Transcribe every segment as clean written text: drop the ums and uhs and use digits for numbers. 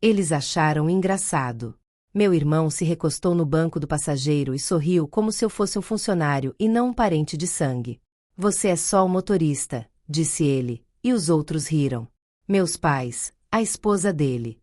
Eles acharam engraçado. Meu irmão se recostou no banco do passageiro e sorriu como se eu fosse um funcionário e não um parente de sangue. Você é só o motorista, disse ele, e os outros riram. Meus pais, a esposa dele.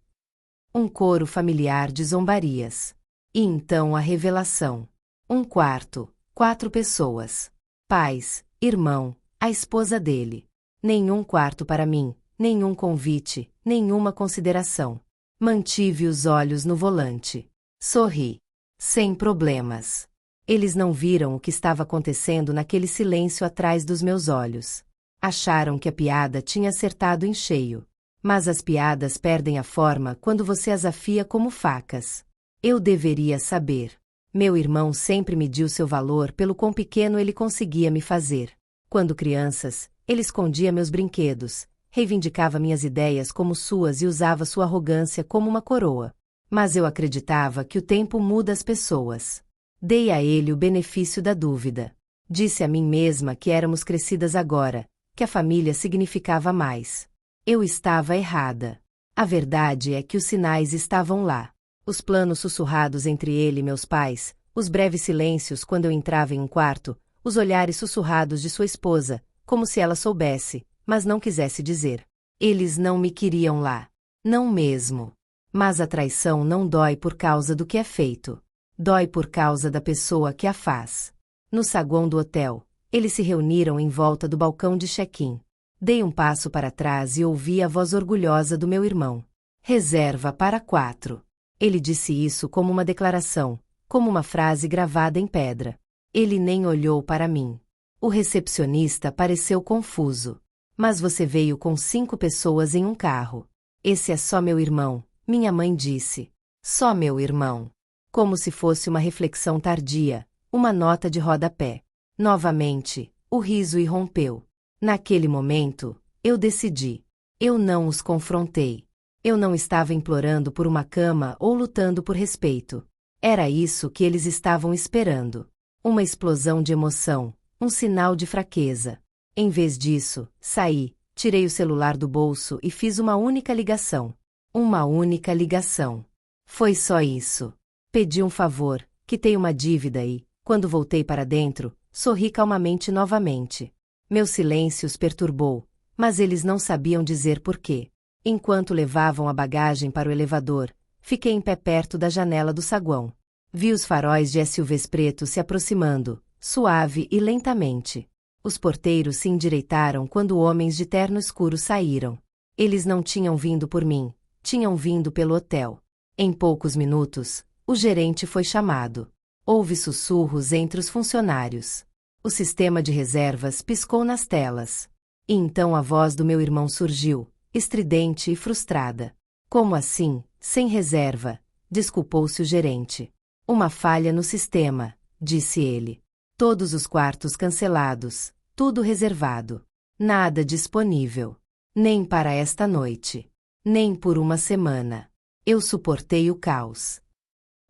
Um coro familiar de zombarias. E então a revelação. Um quarto, 4 pessoas. Pais, irmão, a esposa dele. Nenhum quarto para mim, nenhum convite, nenhuma consideração. Mantive os olhos no volante. Sorri. Sem problemas. Eles não viram o que estava acontecendo naquele silêncio atrás dos meus olhos. Acharam que a piada tinha acertado em cheio. Mas as piadas perdem a forma quando você as afia como facas. Eu deveria saber. Meu irmão sempre mediu seu valor pelo quão pequeno ele conseguia me fazer. Quando crianças, ele escondia meus brinquedos, reivindicava minhas ideias como suas e usava sua arrogância como uma coroa. Mas eu acreditava que o tempo muda as pessoas. Dei a ele o benefício da dúvida. Disse a mim mesma que éramos crescidas agora, que a família significava mais. Eu estava errada. A verdade é que os sinais estavam lá. Os planos sussurrados entre ele e meus pais, os breves silêncios quando eu entrava em um quarto, os olhares sussurrados de sua esposa, como se ela soubesse, mas não quisesse dizer. Eles não me queriam lá. Não mesmo. Mas a traição não dói por causa do que é feito. Dói por causa da pessoa que a faz. No saguão do hotel, eles se reuniram em volta do balcão de check-in. Dei um passo para trás e ouvi a voz orgulhosa do meu irmão. Reserva para 4. Ele disse isso como uma declaração, como uma frase gravada em pedra. Ele nem olhou para mim. O recepcionista pareceu confuso. Mas você veio com 5 pessoas em um carro. Esse é só meu irmão, minha mãe disse. Só meu irmão. Como se fosse uma reflexão tardia, uma nota de rodapé. Novamente, o riso irrompeu. Naquele momento, eu decidi. Eu não os confrontei. Eu não estava implorando por uma cama ou lutando por respeito. Era isso que eles estavam esperando. Uma explosão de emoção, um sinal de fraqueza. Em vez disso, saí, tirei o celular do bolso e fiz uma única ligação. Uma única ligação. Foi só isso. Pedi um favor, quitei uma dívida e, quando voltei para dentro, sorri calmamente novamente. Meu silêncio os perturbou, mas eles não sabiam dizer por quê. Enquanto levavam a bagagem para o elevador, fiquei em pé perto da janela do saguão. Vi os faróis de SUVs pretos se aproximando, suave e lentamente. Os porteiros se endireitaram quando homens de terno escuro saíram. Eles não tinham vindo por mim, tinham vindo pelo hotel. Em poucos minutos, o gerente foi chamado. Houve sussurros entre os funcionários. O sistema de reservas piscou nas telas. E então a voz do meu irmão surgiu, estridente e frustrada. Como assim, sem reserva? Desculpou-se o gerente. Uma falha no sistema, disse ele. Todos os quartos cancelados, tudo reservado. Nada disponível. Nem para esta noite. Nem por uma semana. Eu suportei o caos.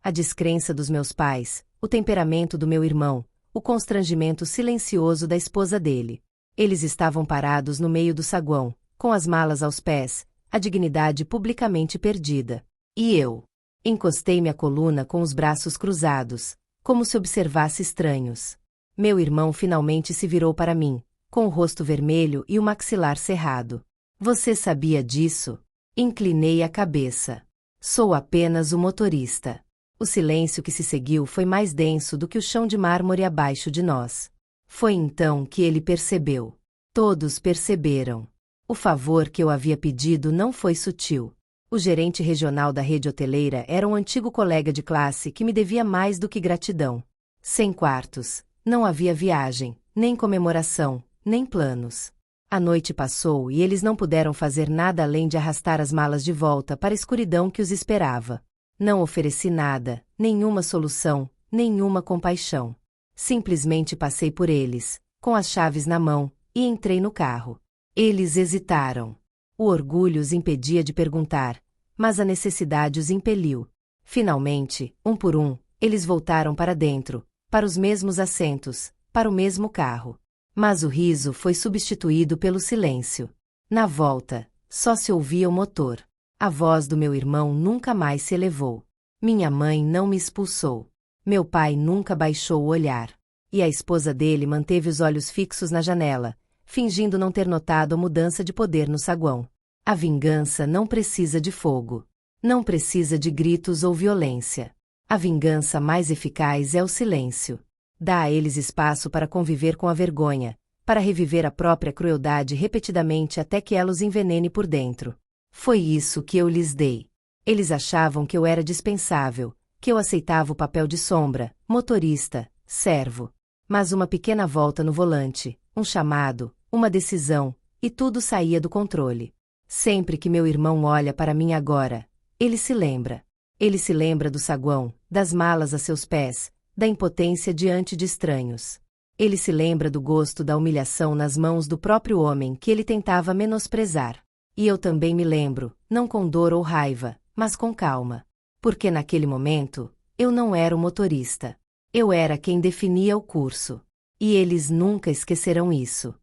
A descrença dos meus pais, o temperamento do meu irmão, o constrangimento silencioso da esposa dele. Eles estavam parados no meio do saguão, com as malas aos pés, a dignidade publicamente perdida. E eu? Encostei-me à coluna com os braços cruzados, como se observasse estranhos. Meu irmão finalmente se virou para mim, com o rosto vermelho e o maxilar cerrado. Você sabia disso? Inclinei a cabeça. Sou apenas o motorista. O silêncio que se seguiu foi mais denso do que o chão de mármore abaixo de nós. Foi então que ele percebeu. Todos perceberam. O favor que eu havia pedido não foi sutil. O gerente regional da rede hoteleira era um antigo colega de classe que me devia mais do que gratidão. 100 quartos. Não havia viagem, nem comemoração, nem planos. A noite passou e eles não puderam fazer nada além de arrastar as malas de volta para a escuridão que os esperava. Não ofereci nada, nenhuma solução, nenhuma compaixão. Simplesmente passei por eles, com as chaves na mão, e entrei no carro. Eles hesitaram. O orgulho os impedia de perguntar, mas a necessidade os impeliu. Finalmente, um por um, eles voltaram para dentro, para os mesmos assentos, para o mesmo carro. Mas o riso foi substituído pelo silêncio. Na volta, só se ouvia o motor. A voz do meu irmão nunca mais se elevou. Minha mãe não me expulsou. Meu pai nunca baixou o olhar. E a esposa dele manteve os olhos fixos na janela, fingindo não ter notado a mudança de poder no saguão. A vingança não precisa de fogo. Não precisa de gritos ou violência. A vingança mais eficaz é o silêncio. Dá a eles espaço para conviver com a vergonha, para reviver a própria crueldade repetidamente até que ela os envenene por dentro. Foi isso que eu lhes dei. Eles achavam que eu era dispensável, que eu aceitava o papel de sombra, motorista, servo. Mas uma pequena volta no volante, um chamado, uma decisão, e tudo saía do controle. Sempre que meu irmão olha para mim agora, ele se lembra. Ele se lembra do saguão, das malas a seus pés, da impotência diante de estranhos. Ele se lembra do gosto da humilhação nas mãos do próprio homem que ele tentava menosprezar. E eu também me lembro, não com dor ou raiva, mas com calma. Porque naquele momento, eu não era o motorista. Eu era quem definia o curso. E eles nunca esquecerão isso.